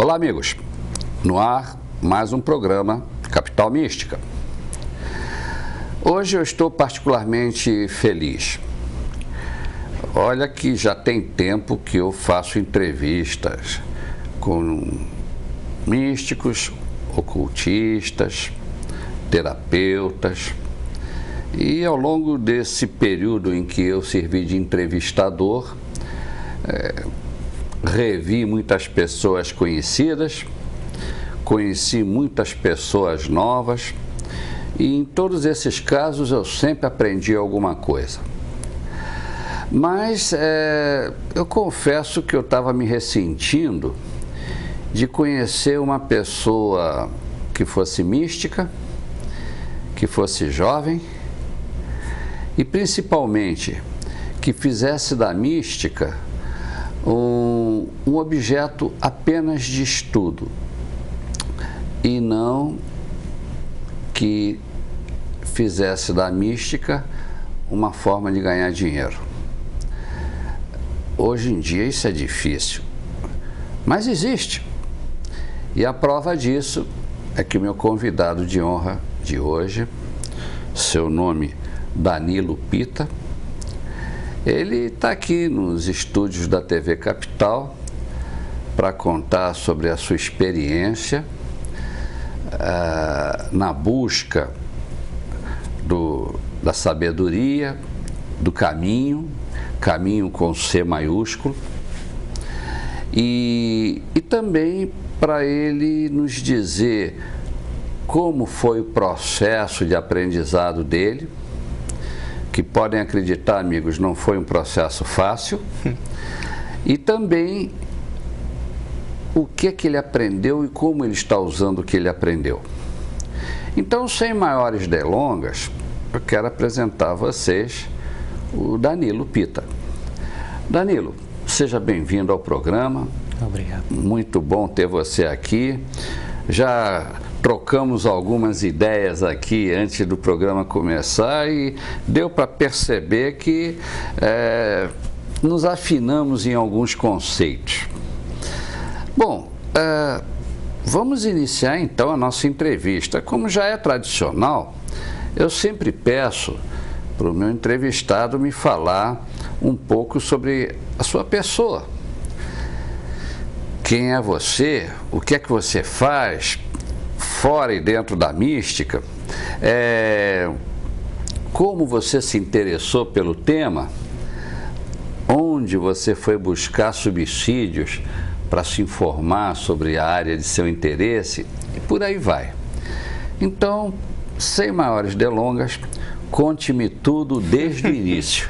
Olá, amigos. No ar, mais um programa Capital Mística. Hoje eu estou particularmente feliz. Olha que já tem tempo que eu faço entrevistas com místicos, ocultistas, terapeutas. E ao longo desse período em que eu servi de entrevistador, revi muitas pessoas conhecidas, conheci muitas pessoas novas e em todos esses casos eu sempre aprendi alguma coisa. Mas eu confesso que eu estava me ressentindo de conhecer uma pessoa que fosse mística, que fosse jovem e principalmente que fizesse da mística um objeto apenas de estudo e não que fizesse da mística uma forma de ganhar dinheiro. Hoje em dia isso é difícil, mas existe. E a prova disso é que o meu convidado de honra de hoje, seu nome Danilo Pitta, ele está aqui nos estúdios da TV Capital para contar sobre a sua experiência na busca da sabedoria, do caminho com C maiúsculo, e também para ele nos dizer como foi o processo de aprendizado dele, que podem acreditar, amigos, não foi um processo fácil, e também o que ele aprendeu e como ele está usando o que ele aprendeu. Então, sem maiores delongas, eu quero apresentar a vocês o Danilo Pitta. Danilo, seja bem-vindo ao programa. Obrigado. Muito bom ter você aqui. Já trocamos algumas ideias aqui antes do programa começar e deu para perceber que nos afinamos em alguns conceitos. Bom, vamos iniciar então a nossa entrevista. Como já é tradicional, eu sempre peço para o meu entrevistado me falar um pouco sobre a sua pessoa. Quem é você? O que é que você faz fora e dentro da mística? Como você se interessou pelo tema? Onde você foi buscar subsídios para se informar sobre a área de seu interesse? E por aí vai. Então, sem maiores delongas, conte-me tudo desde o início.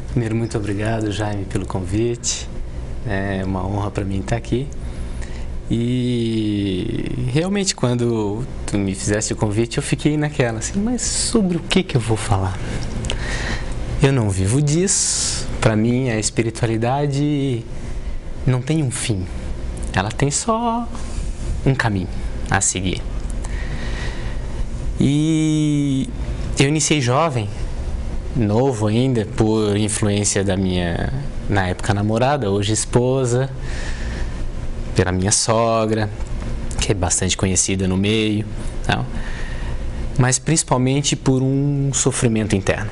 Primeiro, muito obrigado, Jaime, pelo convite. É uma honra para mim estar aqui. E realmente, quando tu me fizeste o convite, eu fiquei naquela, assim, mas sobre o que eu vou falar? Eu não vivo disso. Para mim, a espiritualidade não tem um fim. Ela tem só um caminho a seguir. E eu iniciei jovem, novo ainda, por influência da minha, na época, namorada, hoje esposa, pela minha sogra, que é bastante conhecida no meio, não? Mas principalmente por um sofrimento interno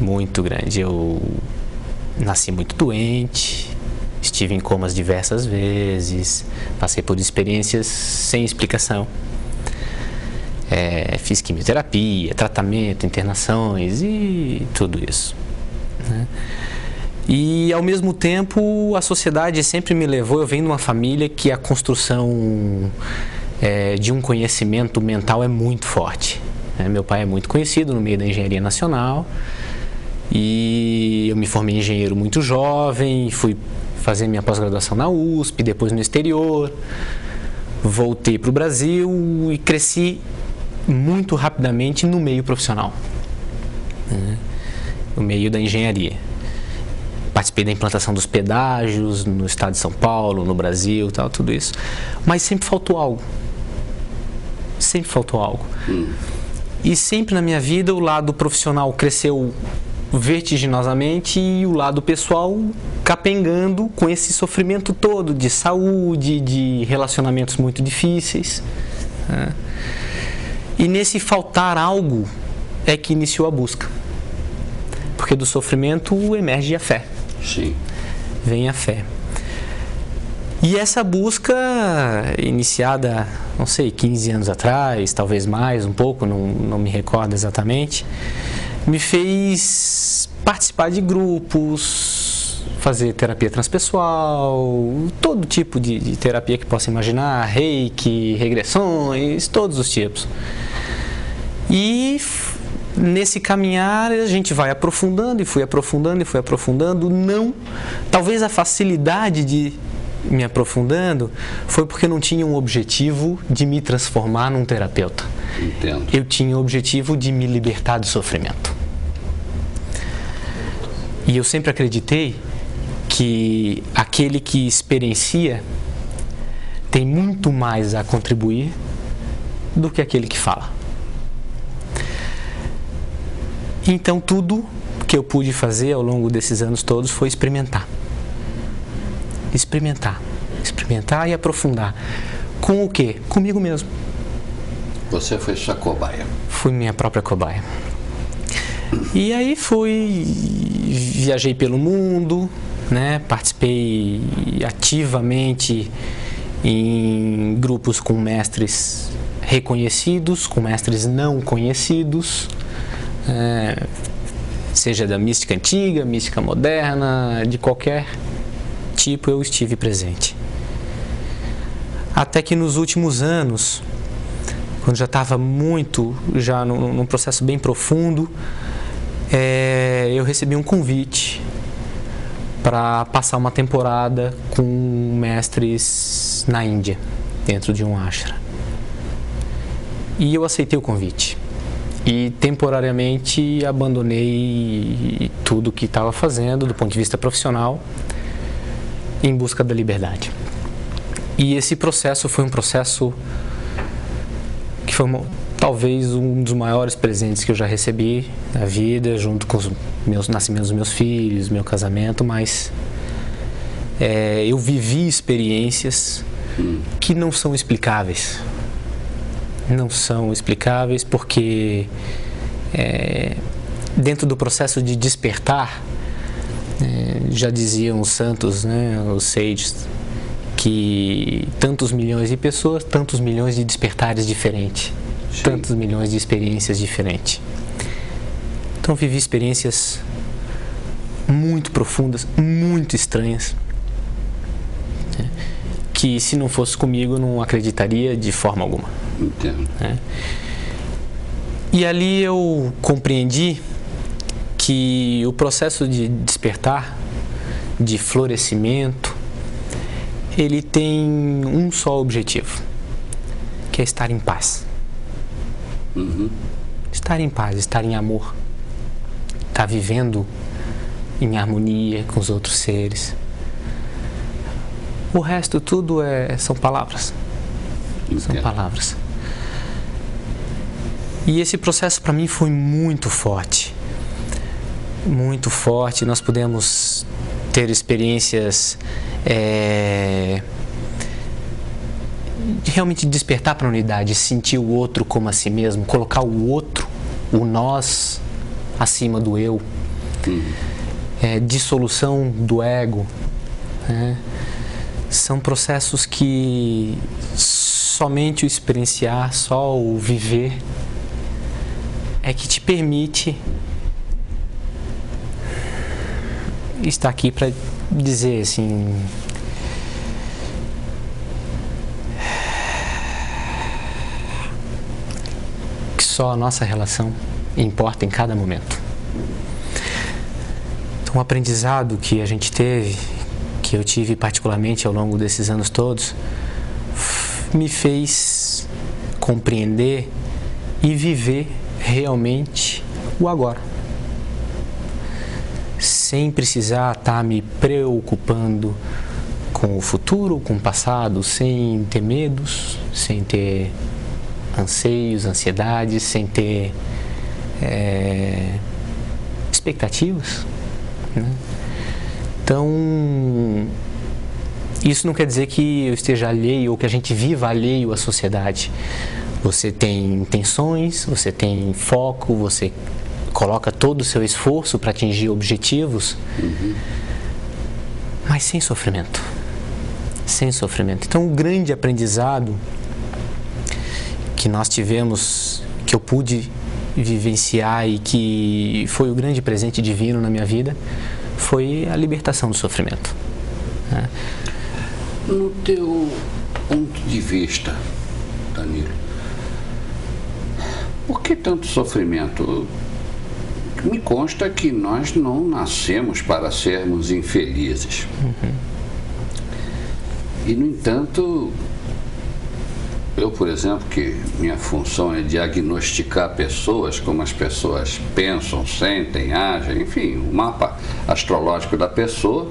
muito grande. Eu nasci muito doente, estive em comas diversas vezes, passei por experiências sem explicação. Fiz quimioterapia, tratamento, internações e tudo isso, né? E ao mesmo tempo a sociedade sempre me levou, eu venho de uma família que a construção de um conhecimento mental é muito forte, né? Meu pai é muito conhecido no meio da engenharia nacional e eu me formei engenheiro muito jovem, fui fazer minha pós-graduação na USP, depois no exterior, voltei para o Brasil e cresci muito rapidamente no meio profissional, né? No meio da engenharia. Participei da implantação dos pedágios no estado de São Paulo, no Brasil, tal, tudo isso. Mas sempre faltou algo. Sempre faltou algo. E sempre na minha vida o lado profissional cresceu vertiginosamente e o lado pessoal capengando com esse sofrimento todo de saúde, de relacionamentos muito difíceis, né? E nesse faltar algo é que iniciou a busca, porque do sofrimento emerge a fé. Sim. Vem a fé. E essa busca, iniciada, não sei, 15 anos atrás, talvez mais, um pouco, não me recordo exatamente, me fez participar de grupos, fazer terapia transpessoal, todo tipo de terapia que possa imaginar, reiki, regressões, todos os tipos. E nesse caminhar a gente vai aprofundando e fui aprofundando e fui aprofundando. Não, talvez a facilidade de me aprofundando foi porque eu não tinha um objetivo de me transformar num terapeuta. Entendo. Eu tinha o objetivo de me libertar do sofrimento. E eu sempre acreditei que aquele que experiencia tem muito mais a contribuir do que aquele que fala. Então tudo que eu pude fazer ao longo desses anos todos foi experimentar. Experimentar e aprofundar. Com o quê? Comigo mesmo. Você foi sua cobaia. Fui minha própria cobaia. E aí viajei pelo mundo, né? Participei ativamente em grupos com mestres reconhecidos, com mestres não conhecidos, seja da mística antiga, mística moderna, de qualquer tipo eu estive presente. Até que nos últimos anos, quando já estava já num processo bem profundo, eu recebi um convite para passar uma temporada com mestres na Índia, dentro de um ashram. E eu aceitei o convite. E temporariamente abandonei tudo que estava fazendo do ponto de vista profissional em busca da liberdade. E esse processo foi um processo que foi talvez um dos maiores presentes que eu já recebi na vida, junto com os nascimentos dos meus filhos, meu casamento, mas eu vivi experiências que não são explicáveis. Não são explicáveis porque dentro do processo de despertar, já diziam os santos, né, os sages, que tantos milhões de pessoas, tantos milhões de despertares diferentes. Sim. Tantos milhões de experiências diferentes. Então vivi experiências muito profundas, muito estranhas, que se não fosse comigo eu não acreditaria de forma alguma. Entendo. E ali eu compreendi que o processo de despertar, de florescimento, ele tem um só objetivo, que é estar em paz. Uhum. Estar em paz, estar em amor, estar vivendo em harmonia com os outros seres. O resto tudo são palavras. Entendo. São palavras. E esse processo para mim foi muito forte. Muito forte. Nós pudemos ter experiências de realmente despertar para a unidade, sentir o outro como a si mesmo, colocar o outro, o nós, acima do eu. Dissolução do ego. São processos que somente o experienciar, só o viver, é que te permite estar aqui para dizer assim, que só a nossa relação importa em cada momento. Então, o aprendizado que a gente teve, que eu tive particularmente ao longo desses anos todos, me fez compreender e viver realmente o agora, sem precisar estar me preocupando com o futuro, com o passado, sem ter medos, sem ter anseios, ansiedades, sem ter expectativas, né? Então, isso não quer dizer que eu esteja alheio ou que a gente viva alheio à sociedade. Você tem intenções, você tem foco, você coloca todo o seu esforço para atingir objetivos, mas sem sofrimento. Sem sofrimento. Então, o grande aprendizado que nós tivemos, que eu pude vivenciar e que foi o grande presente divino na minha vida, foi a libertação do sofrimento, né? No teu ponto de vista, Danilo, por que tanto sofrimento? Me consta que nós não nascemos para sermos infelizes. E, no entanto, eu, por exemplo, que minha função é diagnosticar pessoas, como as pessoas pensam, sentem, agem, enfim, o mapa astrológico da pessoa,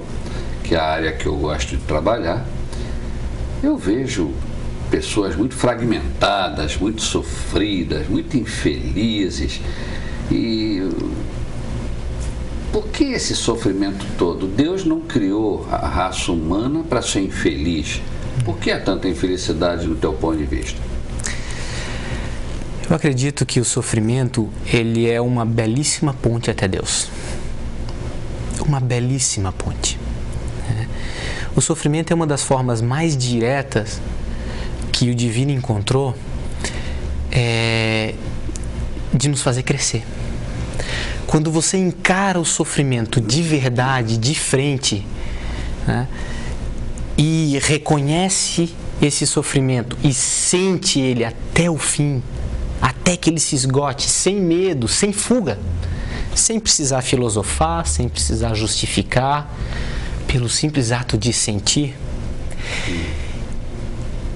que é a área que eu gosto de trabalhar, eu vejo pessoas muito fragmentadas, muito sofridas, muito infelizes. E por que esse sofrimento todo? Deus não criou a raça humana para ser infeliz. Por que há tanta infelicidade no teu ponto de vista? Eu acredito que o sofrimento, ele é uma belíssima ponte até Deus. Uma belíssima ponte. O sofrimento é uma das formas mais diretas que o divino encontrou de nos fazer crescer. Quando você encara o sofrimento de verdade, de frente, né, e reconhece esse sofrimento e sente ele até o fim, até que ele se esgote, sem medo, sem fuga, sem precisar filosofar, sem precisar justificar, pelo simples ato de sentir,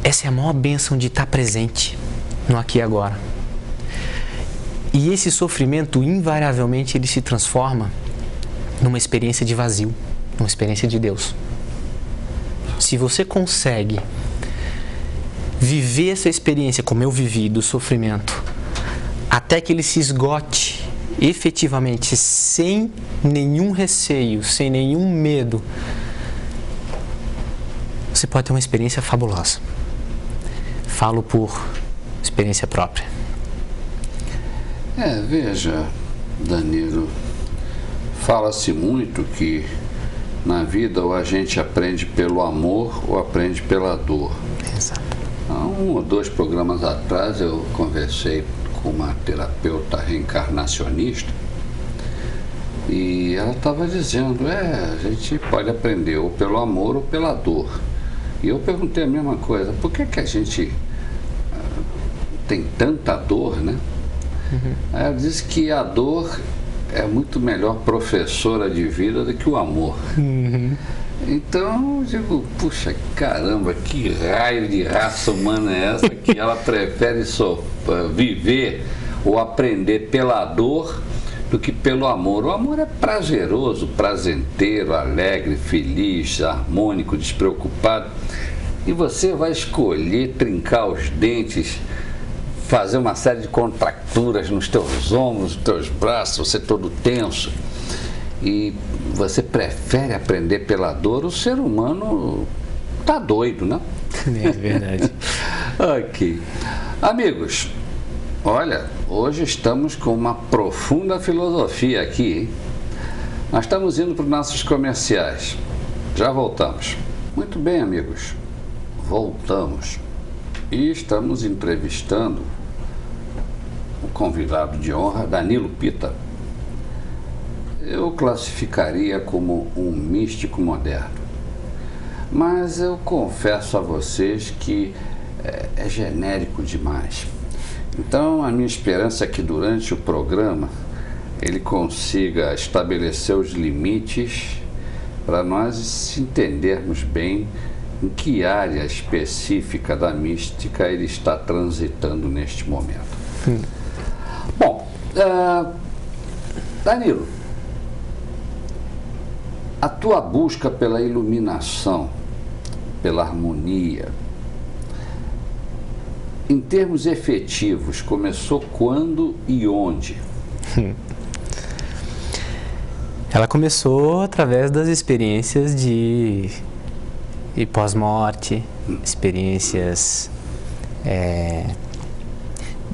essa é a maior bênção de estar presente no aqui e agora. E esse sofrimento, invariavelmente, ele se transforma numa experiência de vazio, numa experiência de Deus. Se você consegue viver essa experiência, como eu vivi, do sofrimento, até que ele se esgote efetivamente, sem nenhum receio, sem nenhum medo, você pode ter uma experiência fabulosa. Falo por experiência própria. Veja, Danilo, fala-se muito que na vida ou a gente aprende pelo amor ou aprende pela dor. Exato. Há 1 ou 2 programas atrás eu conversei com uma terapeuta reencarnacionista e ela estava dizendo, a gente pode aprender ou pelo amor ou pela dor. E eu perguntei a mesma coisa, por que a gente tem tanta dor, né? Aí ela disse que a dor é muito melhor professora de vida do que o amor. Então eu digo, puxa, caramba, que raio de raça humana é essa que ela prefere viver ou aprender pela dor do que pelo amor. O amor é prazeroso, prazenteiro, alegre, feliz, harmônico, despreocupado. E você vai escolher trincar os dentes, fazer uma série de contracturas nos teus ombros, nos teus braços, você todo tenso. E você prefere aprender pela dor, o ser humano tá doido, né? É verdade. Ok. Amigos, olha, hoje estamos com uma profunda filosofia aqui, hein? Nós estamos indo para os nossos comerciais. Já voltamos. Muito bem, amigos. Voltamos. E estamos entrevistando o convidado de honra, Danilo Pitta. Eu classificaria como um místico moderno, mas eu confesso a vocês que é genérico demais. Então a minha esperança é que durante o programa ele consiga estabelecer os limites para nós entendermos bem em que área específica da mística ele está transitando neste momento. Bom, Danilo, a tua busca pela iluminação, pela harmonia, em termos efetivos, começou quando e onde? Ela começou através das experiências de pós-morte, experiências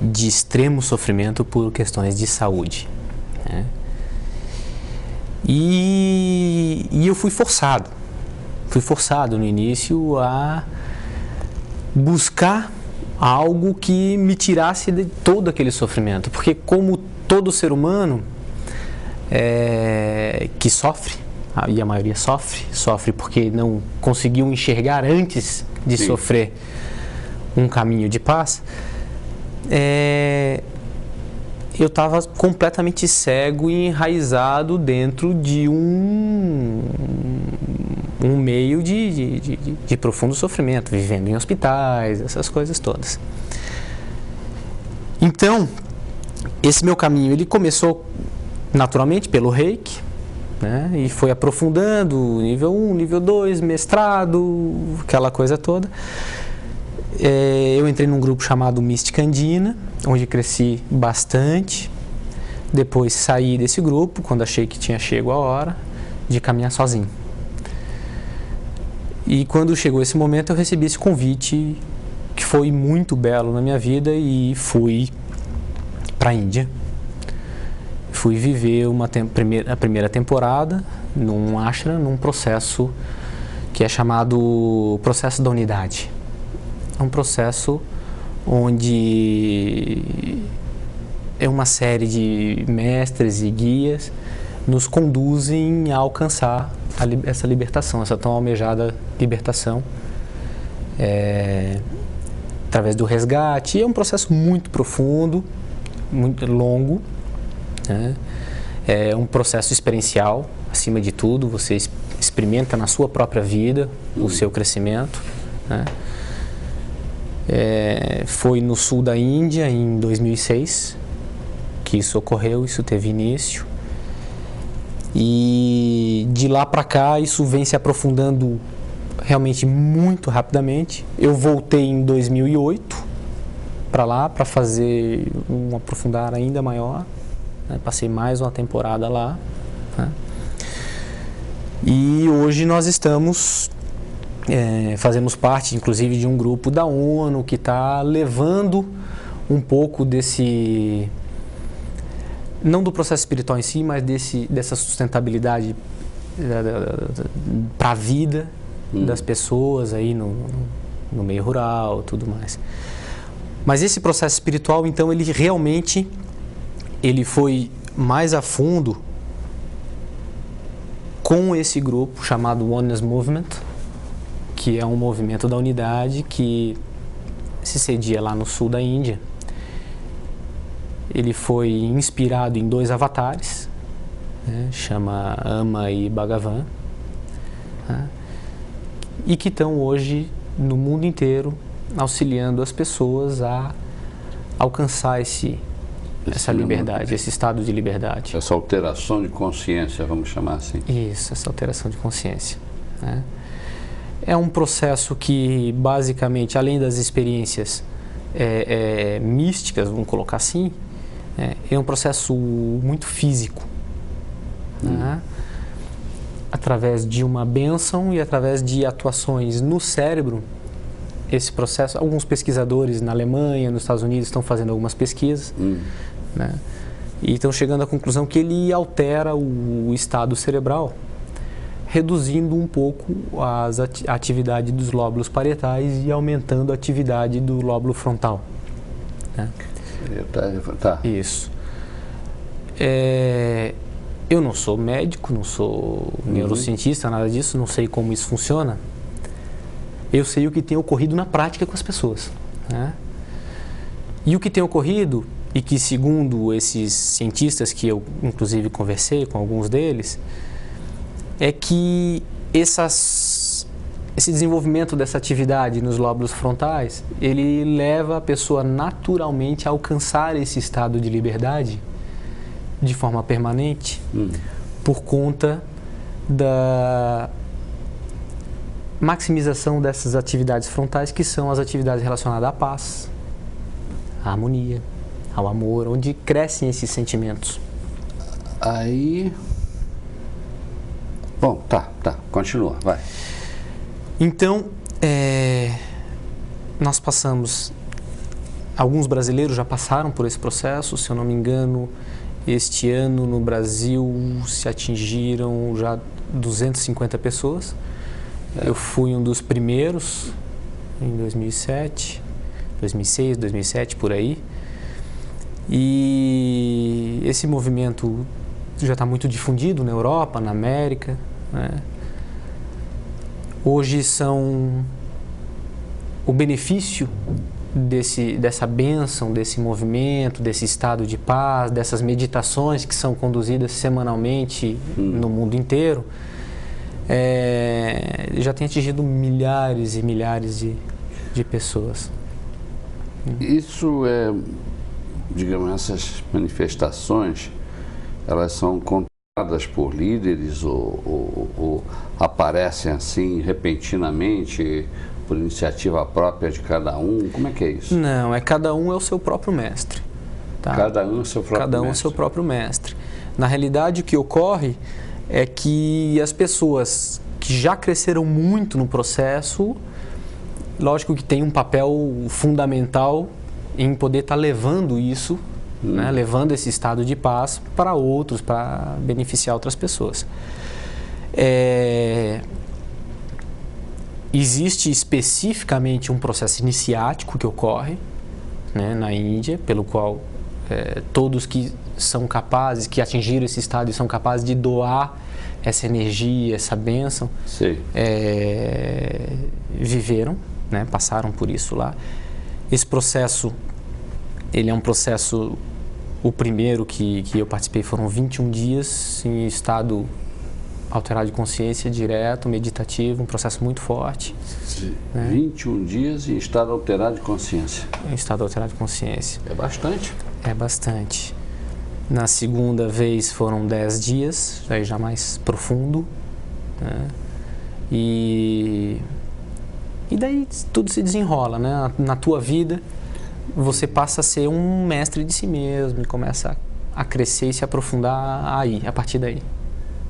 de extremo sofrimento por questões de saúde, né? E eu fui forçado no início a buscar algo que me tirasse de todo aquele sofrimento, porque como todo ser humano que sofre, e a maioria sofre porque não conseguiu enxergar antes de Sim. sofrer um caminho de paz, eu estava completamente cego e enraizado dentro de um meio de profundo sofrimento, vivendo em hospitais, essas coisas todas. Então, esse meu caminho, ele começou naturalmente pelo Reiki, né? E foi aprofundando, nível 1, nível 2, mestrado, aquela coisa toda. Eu entrei num grupo chamado Mística Andina, onde cresci bastante. Depois saí desse grupo, quando achei que tinha chegado a hora de caminhar sozinho. E quando chegou esse momento, eu recebi esse convite, que foi muito belo na minha vida, e fui para a Índia. Fui viver a primeira temporada num ashram, num processo que é chamado processo da unidade. É um processo onde uma série de mestres e guias nos conduzem a alcançar essa libertação, essa tão almejada libertação, através do resgate. E é um processo muito profundo, muito longo, né? É um processo experiencial, acima de tudo. Você experimenta na sua própria vida o seu crescimento, né? Foi no sul da Índia, em 2006, que isso ocorreu, isso teve início. E de lá para cá, isso vem se aprofundando realmente muito rapidamente. Eu voltei em 2008 para lá, para fazer um aprofundar ainda maior, né? Passei mais uma temporada lá, né? E hoje nós estamos... fazemos parte, inclusive, de um grupo da ONU que está levando um pouco desse, não do processo espiritual em si, mas dessa sustentabilidade para a vida das pessoas aí no meio rural, tudo mais. Mas esse processo espiritual, então, ele realmente foi mais a fundo com esse grupo chamado Oneness Movement, que é um movimento da unidade que se cedia lá no sul da Índia. Ele foi inspirado em 2 avatares, né? Chama Ama e Bhagavan, né? E que estão hoje no mundo inteiro auxiliando as pessoas a alcançar essa liberdade, esse estado de liberdade. Essa alteração de consciência, vamos chamar assim. Isso, essa alteração de consciência, né? É um processo que, basicamente, além das experiências místicas, vamos colocar assim, é um processo muito físico, né? Através de uma bênção e através de atuações no cérebro. Esse processo, alguns pesquisadores na Alemanha, nos Estados Unidos, estão fazendo algumas pesquisas, né? E estão chegando à conclusão que ele altera o estado cerebral, reduzindo um pouco a atividade dos lóbulos parietais e aumentando a atividade do lóbulo frontal, né? Tá. Isso. Eu não sou médico, não sou neurocientista, nada disso, não sei como isso funciona. Eu sei o que tem ocorrido na prática com as pessoas, né? E o que tem ocorrido, e que segundo esses cientistas que eu inclusive conversei com alguns deles, é que esse desenvolvimento dessa atividade nos lóbulos frontais, ele leva a pessoa naturalmente a alcançar esse estado de liberdade de forma permanente, por conta da maximização dessas atividades frontais, que são as atividades relacionadas à paz, à harmonia, ao amor, onde crescem esses sentimentos. Aí Bom, tá, continua, vai. Então, nós passamos, alguns brasileiros já passaram por esse processo, se eu não me engano, este ano no Brasil se atingiram já 250 pessoas. Eu fui um dos primeiros em 2007, 2006, 2007, por aí. E esse movimento já está muito difundido na Europa, na América, né? Hoje o benefício dessa bênção, desse movimento, desse estado de paz, dessas meditações que são conduzidas semanalmente no mundo inteiro, já tem atingido milhares e milhares de pessoas. Isso digamos, essas manifestações, elas são controladas por líderes ou aparecem assim repentinamente por iniciativa própria de cada um? Como é que é isso? Não, cada um é o seu próprio mestre. Tá? Cada um é o seu próprio mestre. Cada um é o seu próprio mestre. Na realidade, o que ocorre é que as pessoas que já cresceram muito no processo, lógico que tem um papel fundamental em poder estar levando isso, né, levando esse estado de paz para outros, para beneficiar outras pessoas. Existe especificamente um processo iniciático que ocorre, né, na Índia, pelo qual todos que são capazes, que atingiram esse estado e são capazes de doar essa energia, essa bênção, viveram, né, passaram por isso lá. Esse processo, ele é um processo, o primeiro que eu participei foram 21 dias em estado alterado de consciência, direto, meditativo, um processo muito forte. Né? 21 dias em estado alterado de consciência. Em estado alterado de consciência. É bastante? É bastante. Na segunda vez foram 10 dias, aí já mais profundo. Né? E daí tudo se desenrola, né? Na tua vida, você passa a ser um mestre de si mesmo e começa a crescer e se aprofundar aí, a partir daí.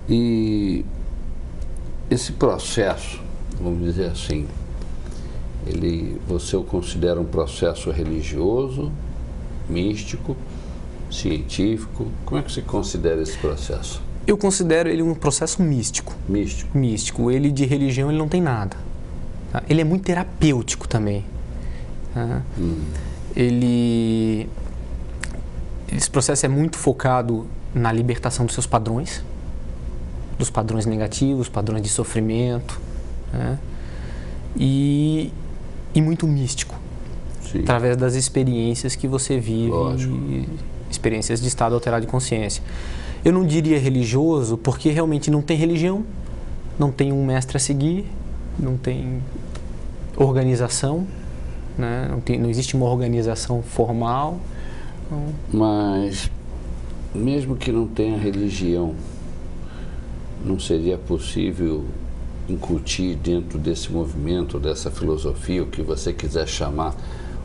E esse processo, vamos dizer assim, você o considera um processo religioso, místico, científico? Como é que você considera esse processo? Eu considero ele um processo místico. Místico? Místico. Ele de religião ele não tem nada. Tá? Ele é muito terapêutico também. Tá? Esse processo é muito focado na libertação dos seus padrões, dos padrões negativos, padrões de sofrimento, né? E muito místico. Sim. Através das experiências que você vive, experiências de estado alterado de consciência. Eu não diria religioso, porque realmente não tem religião, não tem um mestre a seguir, não tem organização, né? Não existe uma organização formal. Mas, mesmo que não tenha religião, não seria possível incutir dentro desse movimento, dessa filosofia, o que você quiser chamar,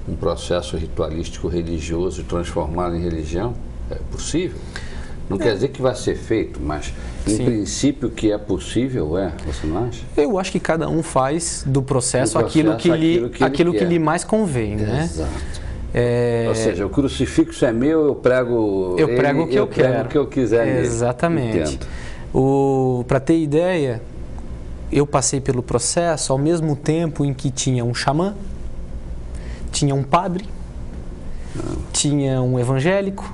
um processo ritualístico religioso e transformá-lo em religião? É possível? Não quer dizer que vai ser feito, mas em princípio que é possível, você não acha? Eu acho que cada um faz do processo, aquilo que lhe mais convém, né? Exato. Ou seja, o crucifixo é meu, eu prego o que eu quero, o que eu quiser nele. Exatamente. Para ter ideia, eu passei pelo processo ao mesmo tempo em que tinha um xamã, tinha um padre, tinha um evangélico,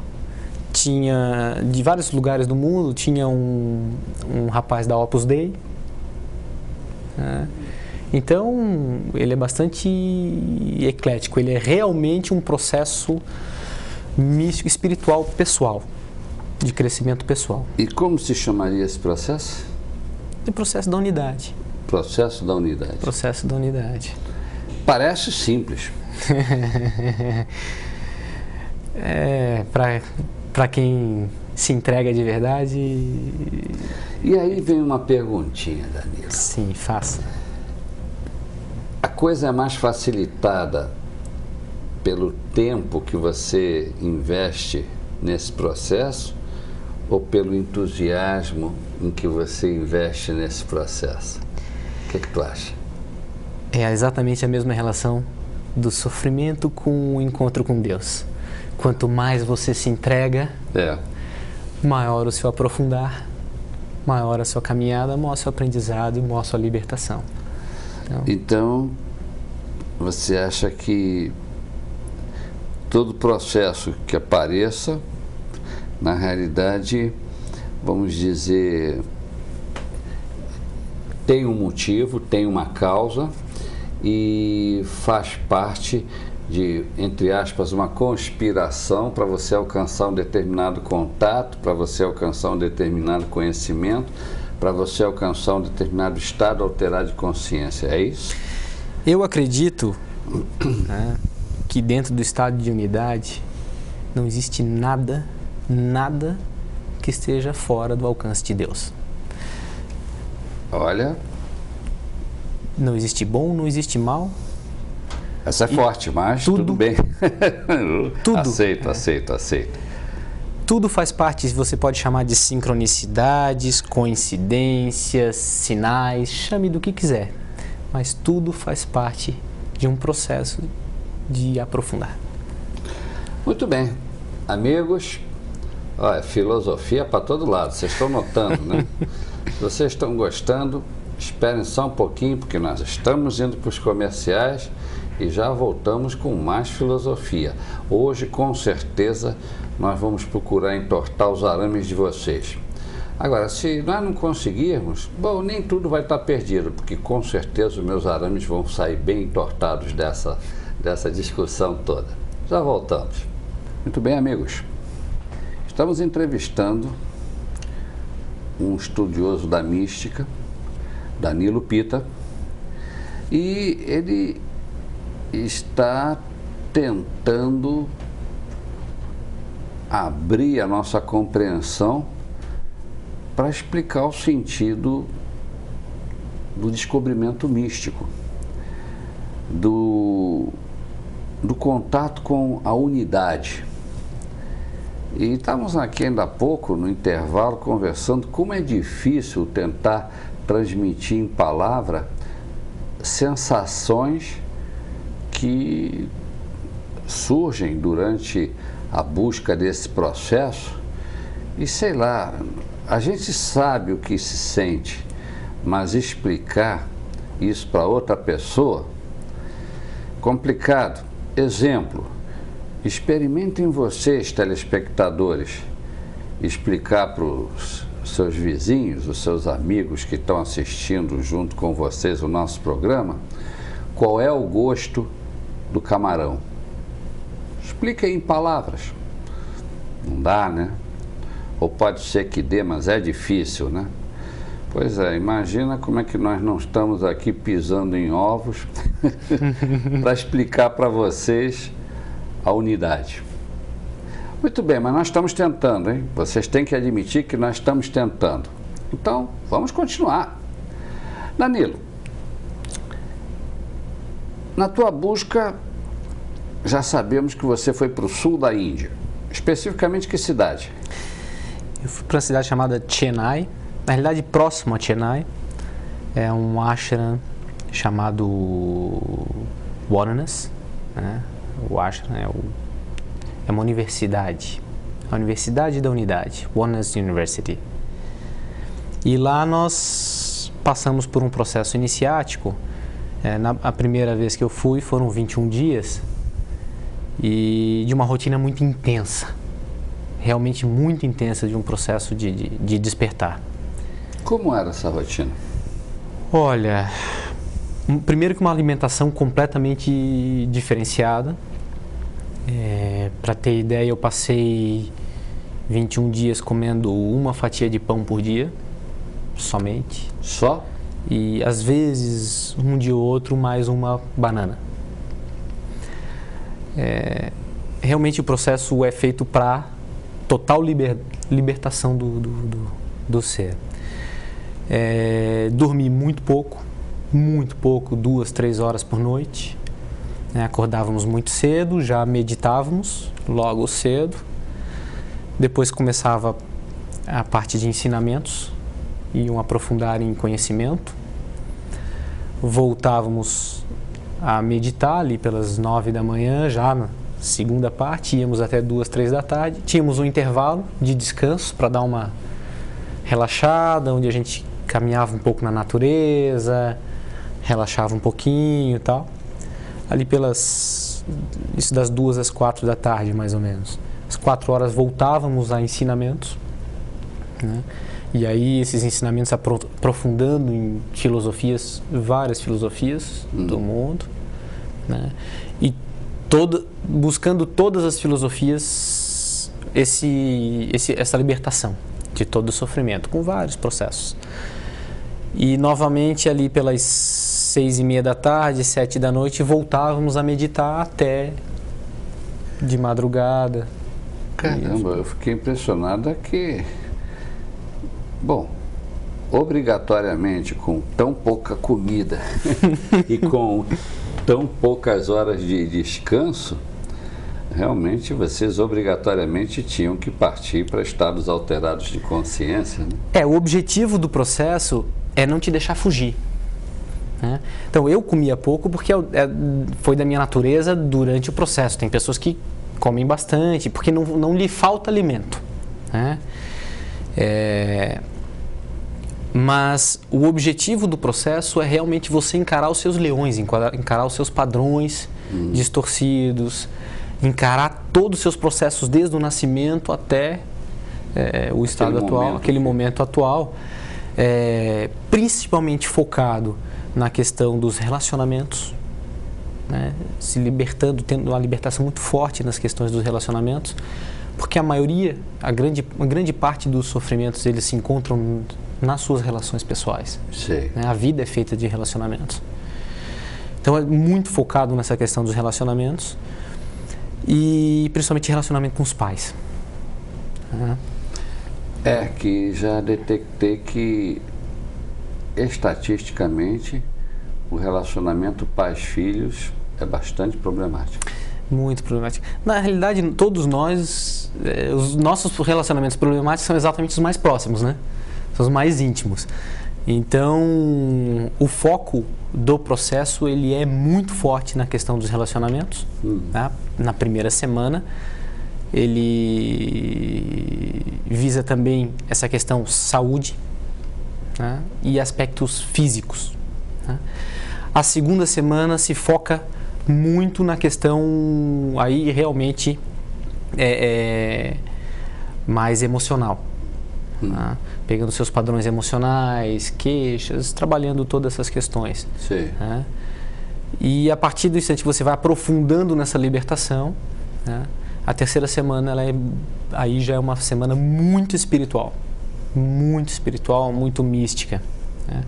tinha de vários lugares do mundo, tinha um rapaz da Opus Dei. Né? Então, ele é bastante eclético, ele é realmente um processo místico, espiritual, pessoal, de crescimento pessoal. E como se chamaria esse processo? O processo da unidade. Processo da unidade. Processo da unidade. Parece simples. Para quem se entrega de verdade. E aí vem uma perguntinha, Danilo. Sim, faça. A coisa é mais facilitada pelo tempo que você investe nesse processo ou pelo entusiasmo em que você investe nesse processo? O que tu acha? É exatamente a mesma relação do sofrimento com o encontro com Deus. Quanto mais você se entrega, maior o seu aprofundar, maior a sua caminhada, maior o seu aprendizado e maior a sua libertação. Então, você acha que todo processo que apareça, na realidade, vamos dizer, tem um motivo, tem uma causa e faz parte de, entre aspas, uma conspiração para você alcançar um determinado contato, para você alcançar um determinado conhecimento, para você alcançar um determinado estado alterado de consciência, é isso? Eu acredito que dentro do estado de unidade não existe nada que esteja fora do alcance de Deus. Olha... Não existe bom, não existe mal. Essa é forte, mas tudo bem. Tudo. Aceito. Tudo faz parte, você pode chamar de sincronicidades, coincidências, sinais, chame do que quiser. Mas tudo faz parte de um processo de aprofundar. Muito bem. Amigos, olha, filosofia para todo lado, vocês estão notando, né? Se vocês estão gostando, esperem só um pouquinho, porque nós estamos indo para os comerciais e já voltamos com mais filosofia. Hoje, com certeza, nós vamos procurar entortar os arames de vocês. Agora, se nós não conseguirmos, bom, nem tudo vai estar perdido, porque com certeza os meus arames vão sair bem entortados dessa discussão toda. Já voltamos. Muito bem, amigos. Estamos entrevistando um estudioso da mística, Danilo Pitta, e ele está tentando abrir a nossa compreensão para explicar o sentido do descobrimento místico, do contato com a unidade. E estávamos aqui ainda há pouco, no intervalo, conversando como é difícil tentar transmitir em palavra sensações que surgem durante a busca desse processo. E sei lá, a gente sabe o que se sente, mas explicar isso para outra pessoa, complicado. Exemplo, experimentem vocês, telespectadores, explicar para os seus vizinhos, os seus amigos que estão assistindo junto com vocês o nosso programa, qual é o gosto do camarão. Explique aí em palavras. Não dá, né? Ou pode ser que dê, mas é difícil, né? Pois é, imagina como é que nós não estamos aqui pisando em ovos para explicar para vocês a unidade. Muito bem, mas nós estamos tentando, hein? Vocês têm que admitir que nós estamos tentando. Então, vamos continuar. Danilo, na tua busca, já sabemos que você foi para o sul da Índia. Especificamente que cidade? Eu fui para uma cidade chamada Chennai, na realidade próximo a Chennai. É um ashram chamado Varanasi, né? O ashram é uma universidade, a Universidade da Unidade, Varanasi University. E lá nós passamos por um processo iniciático. A primeira vez que eu fui foram 21 dias e de uma rotina muito intensa, realmente muito intensa, de um processo de despertar. Como era essa rotina? Olha, primeiro que uma alimentação completamente diferenciada. Para ter ideia, eu passei 21 dias comendo uma fatia de pão por dia, somente. Só? E às vezes, um dia ou outro, mais uma banana. Realmente o processo é feito para total libertação do ser. Dormi muito pouco, 2, 3 horas por noite. Acordávamos muito cedo, já meditávamos logo cedo. Depois começava a parte de ensinamentos, iam aprofundar em conhecimento. Voltávamos a meditar ali pelas 9 da manhã, já na segunda parte, íamos até 2, 3 da tarde. Tínhamos um intervalo de descanso para dar uma relaxada, onde a gente caminhava um pouco na natureza, relaxava um pouquinho e tal. Ali isso das 2 às 4 da tarde, mais ou menos. Às 4 horas voltávamos a ensinamentos, né? E aí esses ensinamentos aprofundando em filosofias, várias filosofias do mundo, né? E buscando todas as filosofias essa libertação de todo o sofrimento, com vários processos. E novamente ali pelas 6:30 da tarde, 7 da noite, voltávamos a meditar até de madrugada. Caramba, eu fiquei impressionado que, bom, obrigatoriamente com tão pouca comida e com tão poucas horas de descanso, realmente vocês obrigatoriamente tinham que partir para estados alterados de consciência, né? O objetivo do processo é não te deixar fugir, né? Então eu comia pouco porque foi da minha natureza durante o processo. Tem pessoas que comem bastante porque não lhe falta alimento, né? Mas o objetivo do processo é realmente você encarar os seus leões, encarar os seus padrões distorcidos, encarar todos os seus processos desde o nascimento até o estado atual, aquele momento atual, principalmente focado na questão dos relacionamentos, né? Se libertando, tendo uma libertação muito forte nas questões dos relacionamentos, porque a grande parte dos sofrimentos eles se encontram nas suas relações pessoais. Sim. Né? A vida é feita de relacionamentos. Então é muito focado nessa questão dos relacionamentos e principalmente relacionamento com os pais. Né? Que já detectei que estatisticamente o relacionamento pais-filhos é bastante problemático. Muito problemático. Na realidade, todos nós, os nossos relacionamentos problemáticos são exatamente os mais próximos, né? São os mais íntimos. Então, o foco do processo ele é muito forte na questão dos relacionamentos. Tá? Na primeira semana, ele visa também essa questão saúde, né? E aspectos físicos. Né? A segunda semana se foca muito na questão aí realmente mais emocional. Tá? Pegando seus padrões emocionais, queixas, trabalhando todas essas questões. Sim. Né? E a partir do instante que você vai aprofundando nessa libertação, né? A terceira semana aí já é uma semana muito espiritual, muito mística. Né?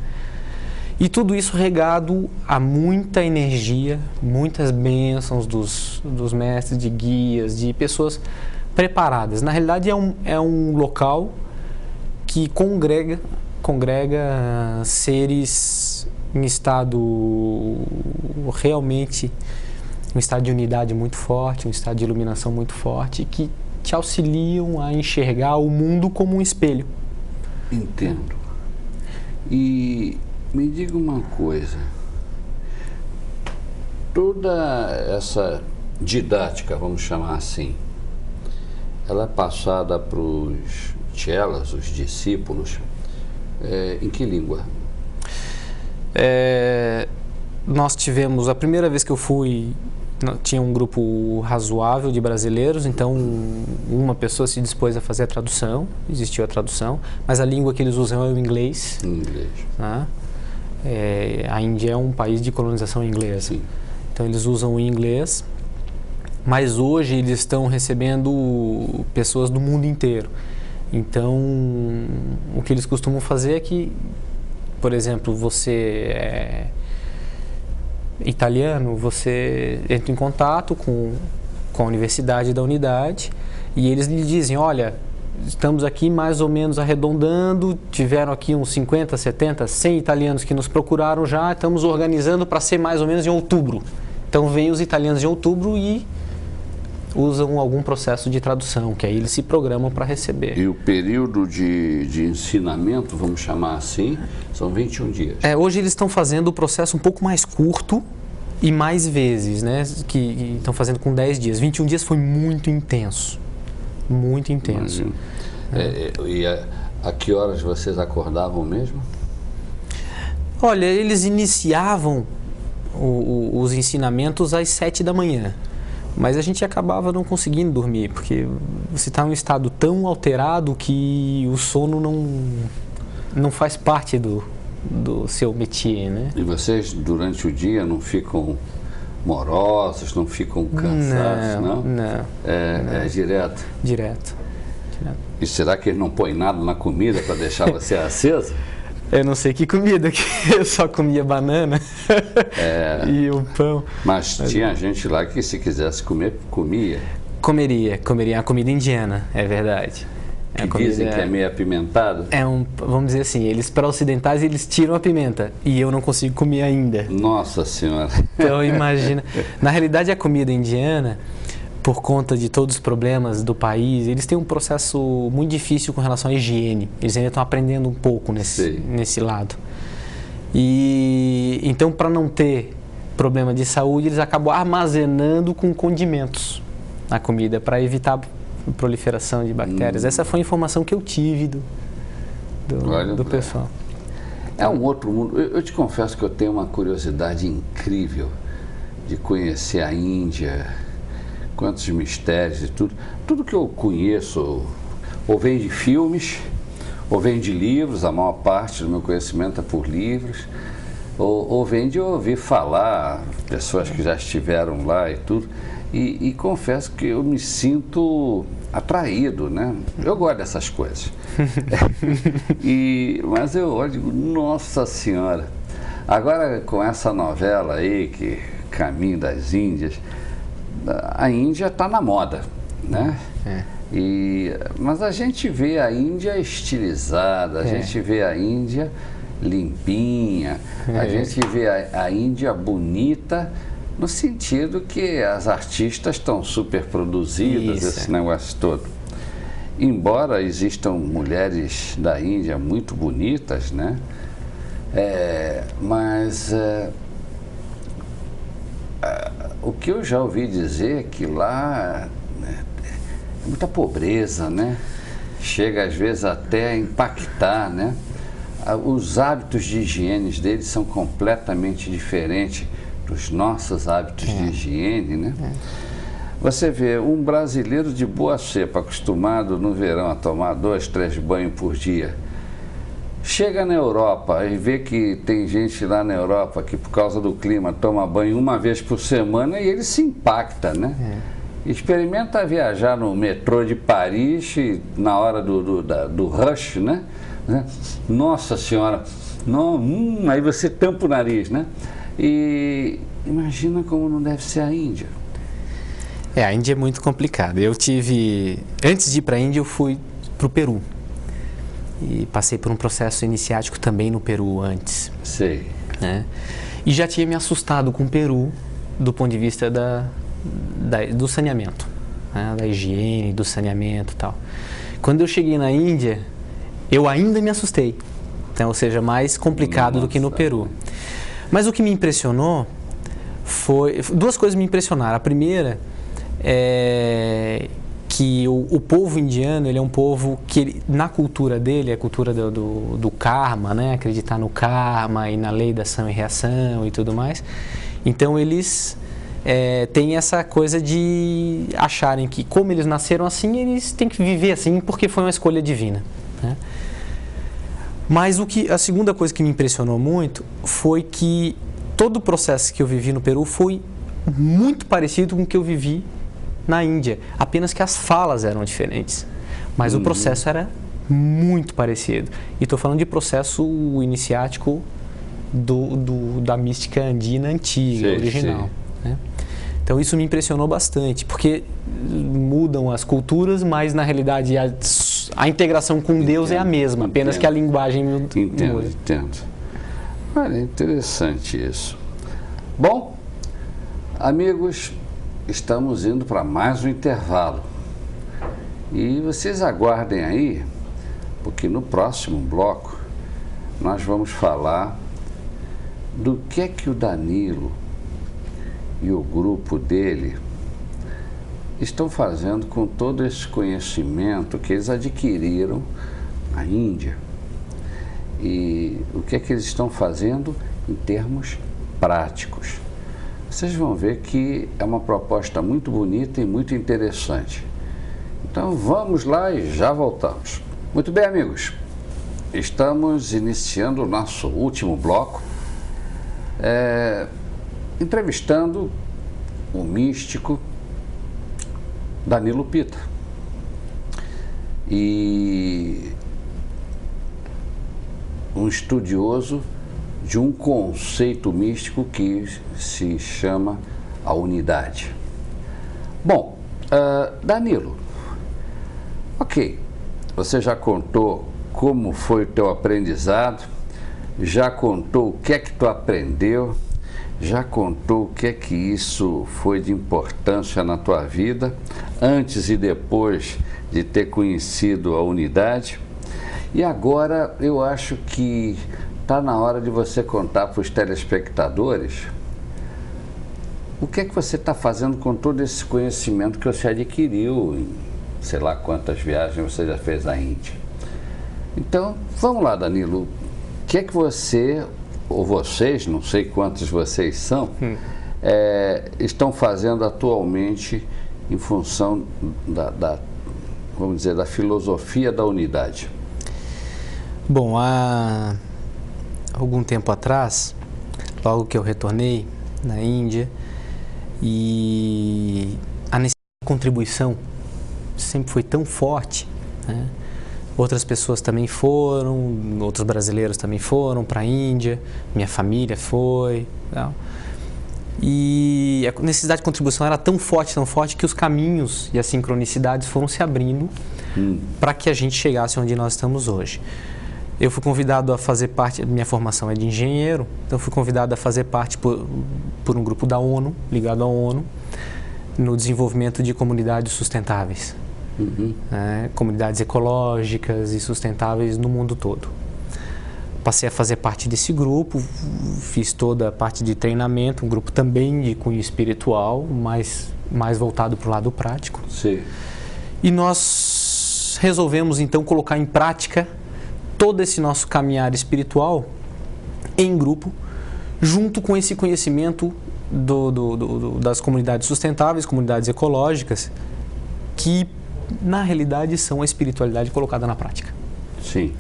E tudo isso regado a muita energia, muitas bênçãos dos mestres, de guias, de pessoas preparadas. Na realidade é um local que congrega seres em estado realmente, um estado de unidade muito forte, um estado de iluminação muito forte, que te auxiliam a enxergar o mundo como um espelho. Entendo. E me diga uma coisa, toda essa didática, vamos chamar assim, ela é passada para os chelas, os discípulos, em que língua? Nós tivemos, a primeira vez que eu fui, tinha um grupo razoável de brasileiros, então uma pessoa se dispôs a fazer a tradução, existiu a tradução, mas a língua que eles usam é o inglês. Inglês. Né? A Índia é um país de colonização inglesa, sim. Então eles usam o inglês, mas hoje eles estão recebendo pessoas do mundo inteiro. Então, o que eles costumam fazer é que, por exemplo, você é italiano, você entra em contato com a universidade da unidade e eles lhe dizem, olha, estamos aqui mais ou menos arredondando, tiveram aqui uns 50, 70, 100 italianos que nos procuraram já, estamos organizando para ser mais ou menos em outubro. Então, vem os italianos em outubro e usam algum processo de tradução, que aí eles se programam para receber. E o período de ensinamento, vamos chamar assim, são 21 dias. Hoje eles estão fazendo o processo um pouco mais curto e mais vezes, né? Que estão fazendo com 10 dias. 21 dias foi muito intenso. Muito intenso. E a que horas vocês acordavam mesmo? Olha, eles iniciavam os ensinamentos às 7 da manhã. Mas a gente acabava não conseguindo dormir, porque você está em um estado tão alterado que o sono não faz parte do seu métier, né? E vocês, durante o dia, não ficam morosos, não ficam cansados, não? Não. É direto? Direto. E será que eles não põem nada na comida para deixar você acesa? Eu não sei que comida, que eu só comia banana e o pão. Mas tinha gente lá que, se quisesse comer, comia. Comeria a comida indiana, é verdade. Que dizem que é meio apimentado? Vamos dizer assim, eles para ocidentais eles tiram a pimenta e eu não consigo comer ainda. Nossa Senhora! Então imagina, na realidade a comida indiana, por conta de todos os problemas do país, eles têm um processo muito difícil com relação à higiene. Eles ainda estão aprendendo um pouco nesse lado. E então, para não ter problema de saúde, eles acabam armazenando com condimentos a comida para evitar a proliferação de bactérias. Essa foi a informação que eu tive do pessoal. É um outro mundo. Eu te confesso que eu tenho uma curiosidade incrível de conhecer a Índia. Quantos mistérios e tudo. Tudo que eu conheço ou vem de filmes, ou vem de livros, a maior parte do meu conhecimento é por livros, ou vem de ouvir falar, pessoas que já estiveram lá e tudo. E confesso que eu me sinto atraído, né? Eu gosto dessas coisas. Mas eu olho e digo, nossa Senhora. Agora, com essa novela aí, que Caminho das Índias, a Índia está na moda, né? Mas a gente vê a Índia estilizada, a gente vê a Índia limpinha, a gente vê a Índia bonita, no sentido que as artistas estão super produzidas, esse negócio todo. Embora existam mulheres da Índia muito bonitas, né? Mas o que eu já ouvi dizer é que lá é muita pobreza, né? Chega às vezes até a impactar, né? Os hábitos de higiene deles são completamente diferentes dos nossos hábitos de higiene, né? Você vê um brasileiro de boa cepa, acostumado no verão a tomar 2, 3 banhos por dia, chega na Europa e vê que tem gente lá na Europa que, por causa do clima, toma banho uma vez por semana e ele se impacta, né? Experimenta viajar no metrô de Paris na hora do rush, né? Nossa Senhora! Aí você tampa o nariz, né? E imagina como não deve ser a Índia. A Índia é muito complicada. Antes de ir para a Índia, eu fui para o Peru. E passei por um processo iniciático também no Peru antes. Sei. Né? E já tinha me assustado com o Peru do ponto de vista do saneamento, né? Da higiene, do saneamento e tal. Quando eu cheguei na Índia, eu ainda me assustei. Então, ou seja, mais complicado do que no Peru. Mas o que me impressionou foi... Duas coisas me impressionaram. A primeira é que o povo indiano, ele é um povo que, na cultura dele, a cultura do karma, né? Acreditar no karma e na lei da ação e reação e tudo mais. Então, eles têm essa coisa de acharem que, como eles nasceram assim, eles têm que viver assim porque foi uma escolha divina, né? Mas a segunda coisa que me impressionou muito foi que todo o processo que eu vivi no Peru foi muito parecido com o que eu vivi na Índia, apenas que as falas eram diferentes, mas o processo era muito parecido. E estou falando de processo iniciático da mística andina antiga, original. Né? Então isso me impressionou bastante, porque mudam as culturas, mas na realidade a integração com Deus é a mesma, apenas que a linguagem muda. Entendo. Olha, interessante isso. Bom, amigos, estamos indo para mais um intervalo. E vocês aguardem aí, porque no próximo bloco nós vamos falar do que é que o Danilo e o grupo dele estão fazendo com todo esse conhecimento que eles adquiriram na Índia. E o que é que eles estão fazendo em termos práticos. Vocês vão ver que é uma proposta muito bonita e muito interessante. Então vamos lá e já voltamos. Muito bem, amigos. Estamos iniciando o nosso último bloco, entrevistando o místico Danilo Pita. E um estudioso de um conceito místico que se chama a unidade. Bom, Danilo, ok, você já contou como foi o teu aprendizado, já contou o que é que tu aprendeu, já contou o que é que isso foi de importância na tua vida, antes e depois de ter conhecido a unidade. E agora eu acho que está na hora de você contar para os telespectadores o que é que você está fazendo com todo esse conhecimento que você adquiriu em sei lá quantas viagens você já fez à Índia. Então, vamos lá, Danilo, o que é que você, ou vocês, não sei quantos vocês são, estão fazendo atualmente em função vamos dizer, da filosofia da unidade? Bom, há algum tempo atrás, logo que eu retornei na Índia, e a necessidade de contribuição sempre foi tão forte, né? Outras pessoas também foram, outros brasileiros também foram para a Índia, minha família foi, tal. E a necessidade de contribuição era tão forte que os caminhos e as sincronicidades foram se abrindo para que a gente chegasse onde nós estamos hoje. Eu fui convidado a fazer parte, minha formação é de engenheiro, então fui convidado a fazer parte por um grupo da ONU, ligado à ONU, no desenvolvimento de comunidades sustentáveis, comunidades ecológicas e sustentáveis no mundo todo. Passei a fazer parte desse grupo, fiz toda a parte de treinamento, um grupo também de cunho espiritual, mais voltado para o lado prático. Sim. E nós resolvemos então colocar em prática todo esse nosso caminhar espiritual em grupo, junto com esse conhecimento das comunidades sustentáveis, comunidades ecológicas, que na realidade são a espiritualidade colocada na prática. Sim.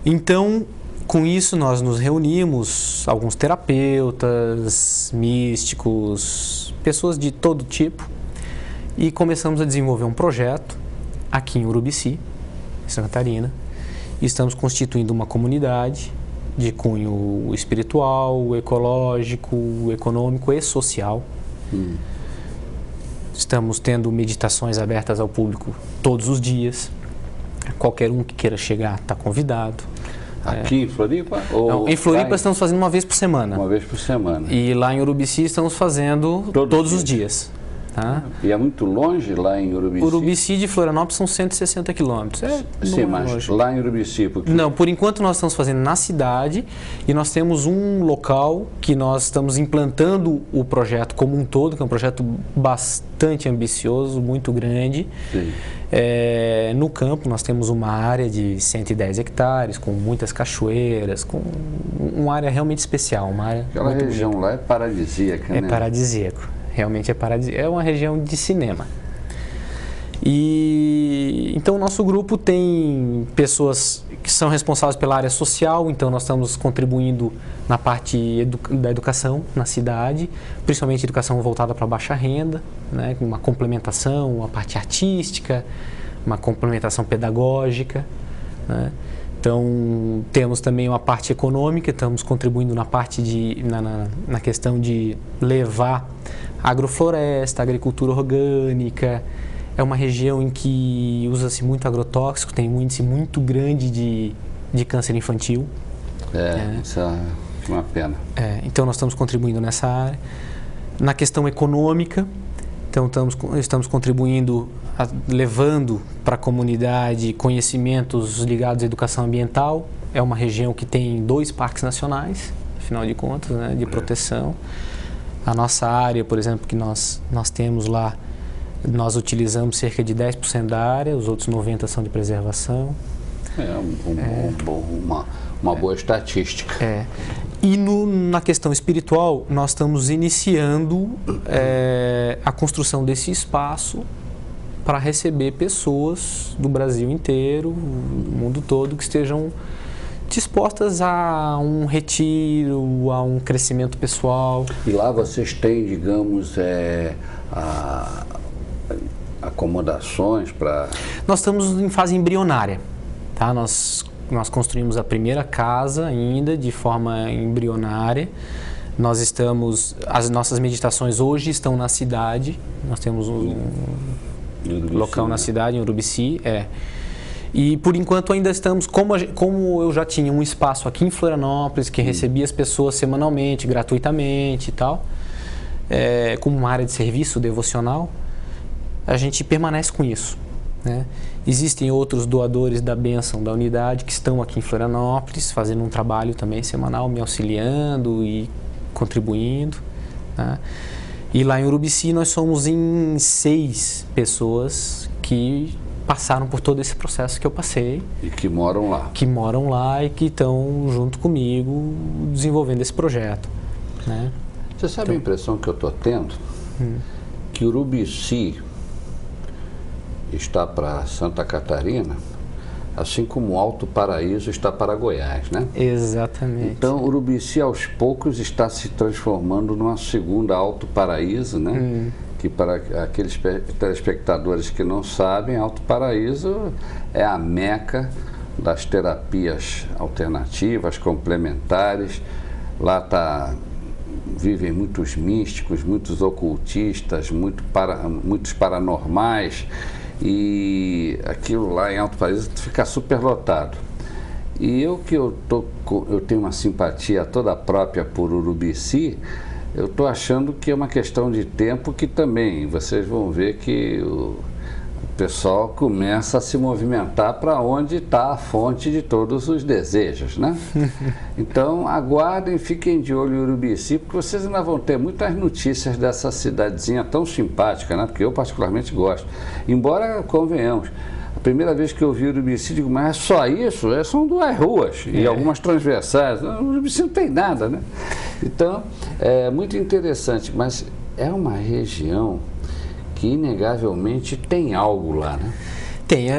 Então, com isso nós nos reunimos, alguns terapeutas, místicos, pessoas de todo tipo, e começamos a desenvolver um projeto aqui em Urubici, em Santa Catarina. Estamos constituindo uma comunidade de cunho espiritual, ecológico, econômico e social. Estamos tendo meditações abertas ao público todos os dias. Qualquer um que queira chegar está convidado. Aqui em Floripa? Não, em Floripa estamos fazendo uma vez por semana. Uma vez por semana. E lá em Urubici estamos fazendo todos os dias. Tá? E é muito longe lá em Urubici? Urubici de Florianópolis são 160 quilômetros. Sim, mas lá em Urubici? Porque... Não, por enquanto nós estamos fazendo na cidade e nós temos um local que nós estamos implantando o projeto como um todo, que é um projeto bastante ambicioso, muito grande. Sim. No campo nós temos uma área de 110 hectares, com muitas cachoeiras, com uma área realmente especial. Uma área Aquela região bonita. Lá é paradisíaca, né? É paradisíaco. Realmente é uma região de cinema. E então o nosso grupo tem pessoas que são responsáveis pela área social, então nós estamos contribuindo na parte da educação na cidade, principalmente educação voltada para baixa renda, né, uma complementação, uma parte artística, uma complementação pedagógica, né. Então temos também uma parte econômica, estamos contribuindo na parte na questão de levar agrofloresta, agricultura orgânica. É uma região em que usa-se muito agrotóxico, tem um índice muito grande de câncer infantil. Isso é uma pena. Então nós estamos contribuindo nessa área. Na questão econômica, então estamos contribuindo, levando para a comunidade conhecimentos ligados à educação ambiental. É uma região que tem 2 parques nacionais, afinal de contas, né, de proteção. A nossa área, por exemplo, que nós temos lá, nós utilizamos cerca de 10% da área, os outros 90% são de preservação. Uma boa estatística. E na questão espiritual, nós estamos iniciando a construção desse espaço para receber pessoas do Brasil inteiro, do mundo todo, que estejam dispostas a um retiro, a um crescimento pessoal. E lá vocês têm, digamos, acomodações para... Nós estamos em fase embrionária, tá? Nós construímos a primeira casa ainda de forma embrionária. As nossas meditações hoje estão na cidade. Nós temos um local na cidade, em Urubici. E por enquanto ainda estamos, como eu já tinha um espaço aqui em Florianópolis que recebia as pessoas semanalmente, gratuitamente e tal, como uma área de serviço devocional, a gente permanece com isso, né? Existem outros doadores da bênção da unidade que estão aqui em Florianópolis, fazendo um trabalho também semanal, me auxiliando e contribuindo, né? E lá em Urubici nós somos em 6 pessoas que passaram por todo esse processo que eu passei. E que moram lá. Que moram lá e que estão junto comigo desenvolvendo esse projeto, né? Você sabe a impressão que eu estou tendo? Que Urubici está para Santa Catarina, assim como Alto Paraíso está para Goiás, né? Exatamente. Então, Urubici, aos poucos, está se transformando numa segunda Alto Paraíso, né? Que para aqueles telespectadores que não sabem, Alto Paraíso é a meca das terapias alternativas, complementares. Lá vivem muitos místicos, muitos ocultistas, muitos paranormais, e aquilo lá em Alto Paraíso fica superlotado. E eu tenho uma simpatia toda própria por Urubici. Eu estou achando que é uma questão de tempo que também vocês vão ver que o pessoal começa a se movimentar para onde está a fonte de todos os desejos, né? Então, aguardem, fiquem de olho em Urubici, porque vocês ainda vão ter muitas notícias dessa cidadezinha tão simpática, né? Porque eu particularmente gosto. Embora, convenhamos, a primeira vez que eu vi Urubici, digo, mas é só isso? São 2 ruas e algumas transversais. Urubici não tem nada, né? Então, é muito interessante, mas é uma região que inegavelmente tem algo lá, né? Tem.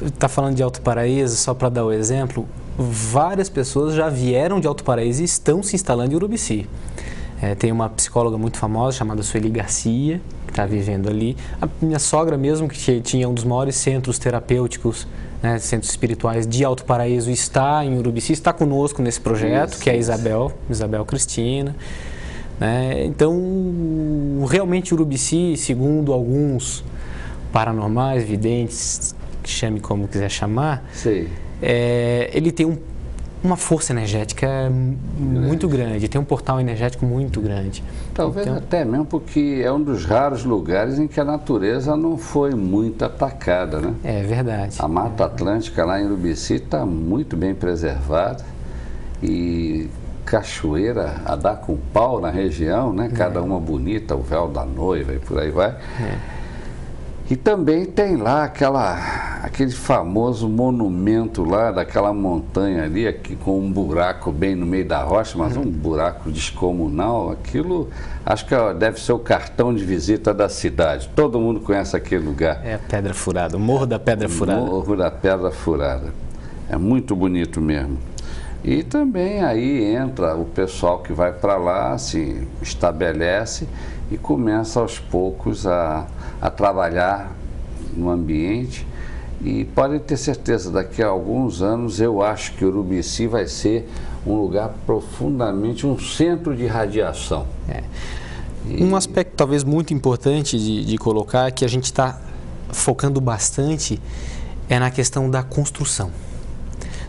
Está falando de Alto Paraíso, só para dar o exemplo, várias pessoas já vieram de Alto Paraíso e estão se instalando em Urubici. Tem uma psicóloga muito famosa chamada Sueli Garcia, que está vivendo ali. A minha sogra mesmo, que tinha um dos maiores centros terapêuticos, né, centros espirituais de Alto Paraíso, está em Urubici, está conosco nesse projeto, que é a Isabel Cristina. Então, realmente Urubici, segundo alguns paranormais, videntes, chame como quiser chamar, ele tem uma força energética muito grande, tem um portal energético muito grande. Talvez até mesmo porque é um dos raros lugares em que a natureza não foi muito atacada, né? É verdade. A Mata Atlântica lá em Urubici está muito bem preservada e cachoeira a dar com pau na região, né? Cada uma bonita, o véu da noiva e por aí vai. E também tem lá aquele famoso monumento lá, daquela montanha ali, aqui, com um buraco bem no meio da rocha, mas um buraco descomunal. Aquilo, acho que deve ser o cartão de visita da cidade. Todo mundo conhece aquele lugar. É a Pedra Furada, o Morro da Pedra Furada. Morro da Pedra Furada. É muito bonito mesmo. E também aí entra o pessoal que vai para lá, se estabelece e começa aos poucos a trabalhar no ambiente. E podem ter certeza, daqui a alguns anos eu acho que Urubici vai ser um lugar profundamente, um centro de radiação. Um aspecto talvez muito importante de colocar, que a gente está focando bastante, é na questão da construção.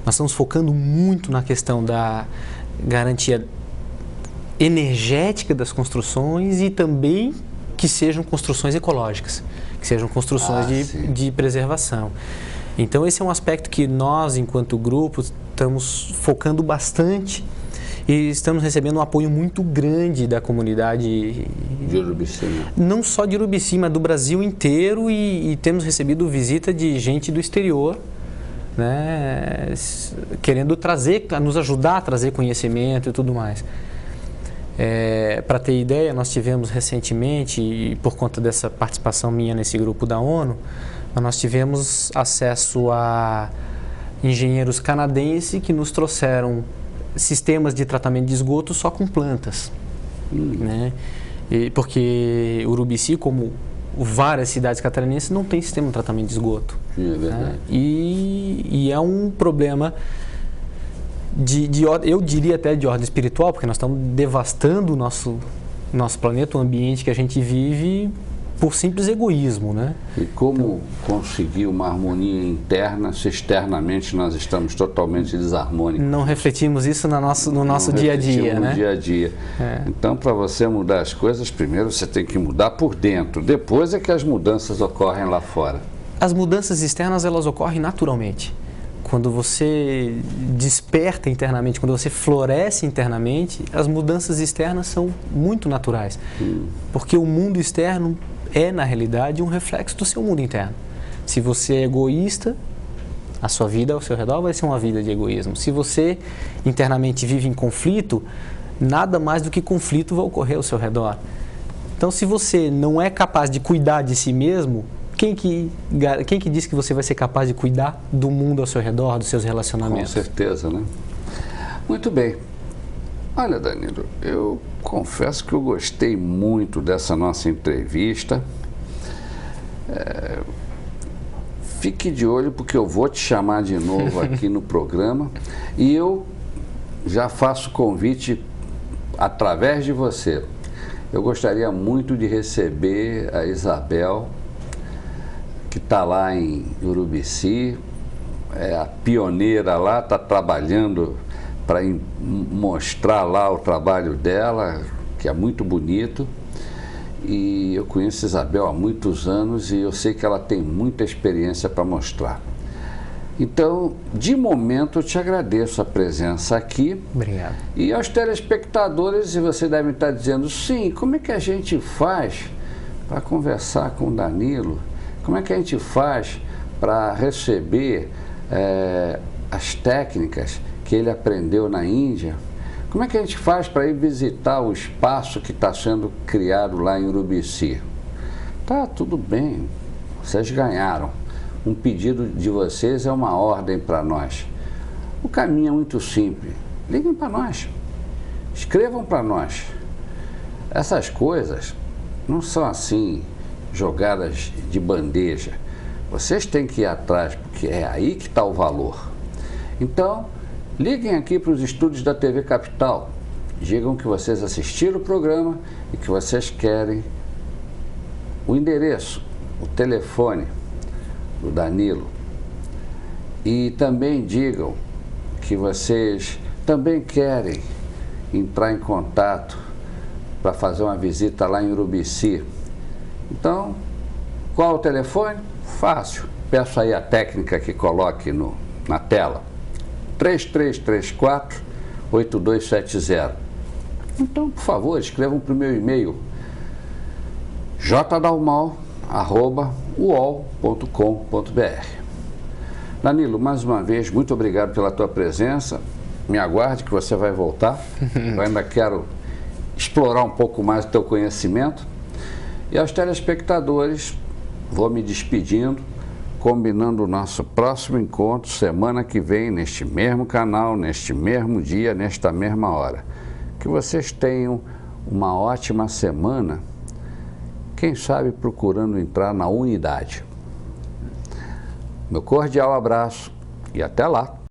Nós estamos focando muito na questão da garantia energética das construções e também que sejam construções ecológicas, que sejam construções de preservação. Então esse é um aspecto que nós, enquanto grupo, estamos focando bastante e estamos recebendo um apoio muito grande da comunidade de Urubici, né? Não só de Urubici, mas do Brasil inteiro, e temos recebido visita de gente do exterior, né, querendo nos ajudar a trazer conhecimento e tudo mais. Para ter ideia, nós tivemos recentemente, e por conta dessa participação minha nesse grupo da ONU, nós tivemos acesso a engenheiros canadenses que nos trouxeram sistemas de tratamento de esgoto só com plantas, né? Porque Urubici, como várias cidades catarinenses, não tem sistema de tratamento de esgoto. É verdade. Né? E é um problema eu diria até de ordem espiritual, porque nós estamos devastando o nosso planeta, o ambiente que a gente vive, por simples egoísmo, né? E como conseguir uma harmonia interna se externamente nós estamos totalmente desarmônicos? Não refletimos isso no nosso dia a dia, né? No dia a dia. Então, para você mudar as coisas, primeiro você tem que mudar por dentro, depois é que as mudanças ocorrem lá fora. As mudanças externas, elas ocorrem naturalmente. Quando você desperta internamente, quando você floresce internamente, as mudanças externas são muito naturais. Porque o mundo externo é, na realidade, um reflexo do seu mundo interno. Se você é egoísta, a sua vida ao seu redor vai ser uma vida de egoísmo. Se você internamente vive em conflito, nada mais do que conflito vai ocorrer ao seu redor. Então, se você não é capaz de cuidar de si mesmo, quem que diz que você vai ser capaz de cuidar do mundo ao seu redor, dos seus relacionamentos? Com certeza, né? Muito bem. Olha, Danilo, eu confesso que eu gostei muito dessa nossa entrevista. Fique de olho, porque eu vou te chamar de novo aqui no programa. E eu já faço convite através de você. Eu gostaria muito de receber a Isabel, que está lá em Urubici, é a pioneira lá, está trabalhando para mostrar lá o trabalho dela, que é muito bonito. E eu conheço a Isabel há muitos anos e eu sei que ela tem muita experiência para mostrar. Então, de momento, eu te agradeço a presença aqui. Obrigado. E aos telespectadores, você deve estar dizendo, sim, como é que a gente faz para conversar com o Danilo? Como é que a gente faz para receber as técnicas que ele aprendeu na Índia? Como é que a gente faz para ir visitar o espaço que está sendo criado lá em Urubici? Tá, tudo bem, vocês ganharam. Um pedido de vocês é uma ordem para nós. O caminho é muito simples. Liguem para nós, escrevam para nós. Essas coisas não são assim jogadas de bandeja. Vocês têm que ir atrás, porque é aí que está o valor. Então, liguem aqui para os estúdios da TV Capital. Digam que vocês assistiram o programa e que vocês querem o endereço, o telefone do Danilo. E também digam que vocês também querem entrar em contato para fazer uma visita lá em Urubici. Então, qual o telefone? Fácil. Peço aí a técnica que coloque na tela. 3334-8270. Então, por favor, escrevam para o meu e-mail jdalmal@uol.com.br. Danilo, mais uma vez, muito obrigado pela tua presença. Me aguarde que você vai voltar. Eu ainda quero explorar um pouco mais o teu conhecimento. E aos telespectadores, vou me despedindo, combinando o nosso próximo encontro semana que vem, neste mesmo canal, neste mesmo dia, nesta mesma hora. Que vocês tenham uma ótima semana, quem sabe procurando entrar na unidade. Meu cordial abraço e até lá!